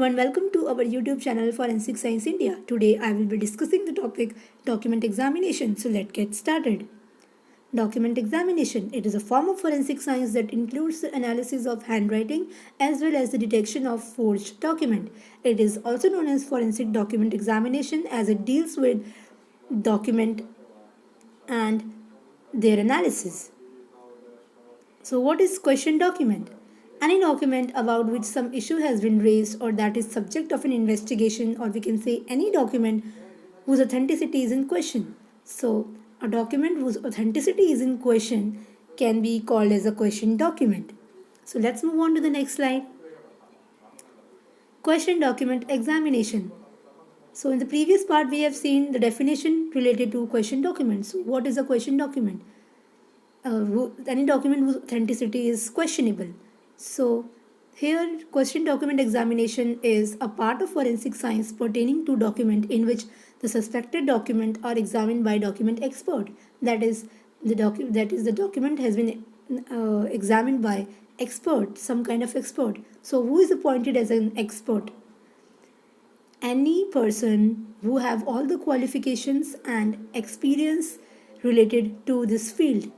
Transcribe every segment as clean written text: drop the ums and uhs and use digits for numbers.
everyone, welcome to our YouTube channel Forensic Science India. Today I will be discussing the topic document examination. So let's get started. Document examination. It is a form of forensic science that includes the analysis of handwriting as well as the detection of forged document. It is also known as forensic document examination as it deals with document and their analysis. So what is question document? Any document about which some issue has been raised or that is subject of an investigation, or we can say any document whose authenticity is in question. So a document whose authenticity is in question can be called as a question document. So let's move on to the next slide. Question document examination. So in the previous part we have seen the definition related to question document. So what is a question document? Any document whose authenticity is questionable. So here question document examination is a part of forensic science pertaining to document in which the suspected document are examined by document expert. That is the document has been examined by expert, some kind of expert. So who is appointed as an expert? Any person who have all the qualifications and experience related to this field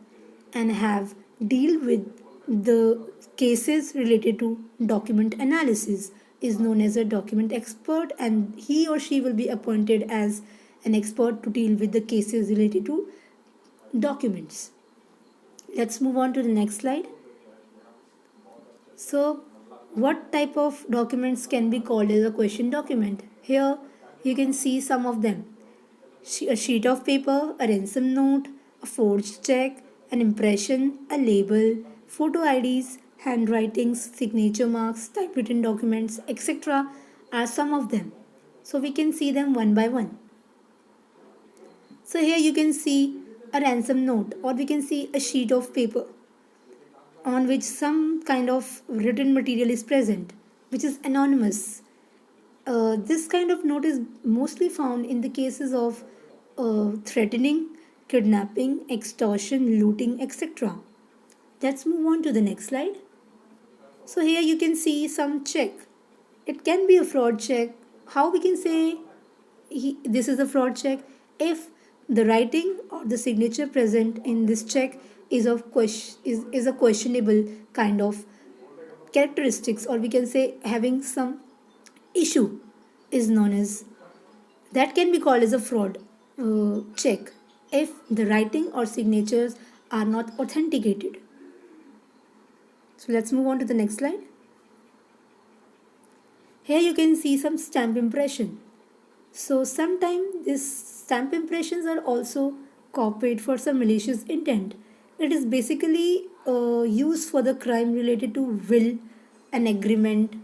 and have deal with the cases related to document analysis is known as a document expert, and he or she will be appointed as an expert to deal with the cases related to documents. Let's move on to the next slide. So what type of documents can be called as a question document? Here you can see some of them. A sheet of paper, a ransom note, a forged check, an impression, a label, photo IDs, handwritings, signature marks, typewritten documents, etc. are some of them. So we can see them one by one. So here you can see a ransom note, or we can see a sheet of paper on which some kind of written material is present, which is anonymous. This kind of note is mostly found in the cases of threatening, kidnapping, extortion, looting, etc. Let's move on to the next slide. So here you can see some check. It can be a fraud check. How we can say this is a fraud check? If the writing or the signature present in this check is a questionable kind of characteristics, or we can say having some issue, is known as, that can be called as a fraud check if the writing or signatures are not authenticated. So let's move on to the next slide. Here you can see some stamp impression. So sometimes these stamp impressions are also copied for some malicious intent. It is basically used for the crime related to will, an agreement,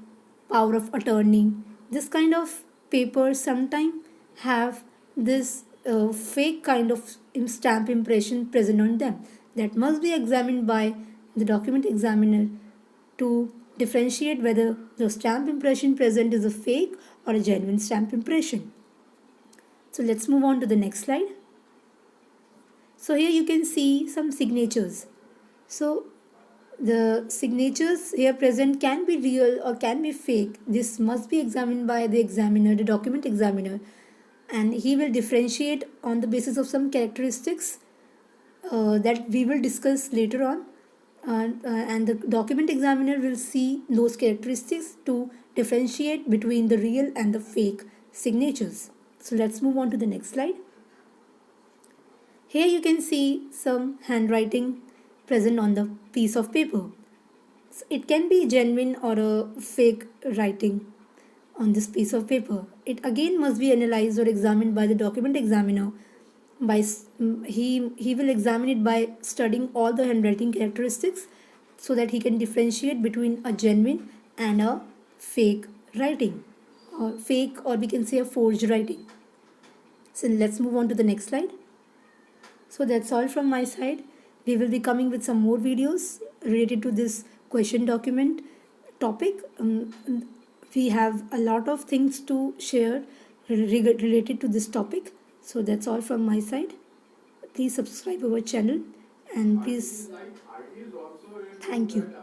power of attorney. This kind of papers sometimes have this fake kind of stamp impression present on them. That must be examined by the document examiner to differentiate whether the stamp impression present is a fake or a genuine stamp impression. So let's move on to the next slide. So here you can see some signatures. So the signatures here present can be real or can be fake. This must be examined by the examiner, the document examiner, and he will differentiate on the basis of some characteristics that we will discuss later on. And the document examiner will see those characteristics to differentiate between the real and the fake signatures. So let's move on to the next slide. Here you can see some handwriting present on the piece of paper. So it can be genuine or a fake writing on this piece of paper. It again must be analyzed or examined by the document examiner. He will examine it by studying all the handwriting characteristics so that he can differentiate between a genuine and a fake writing, or fake, or we can say a forged writing. So let's move on to the next slide. So that's all from my side. We will be coming with some more videos related to this question document topic. We have a lot of things to share related to this topic. So that's all from my side. Please subscribe our channel and please, thank you.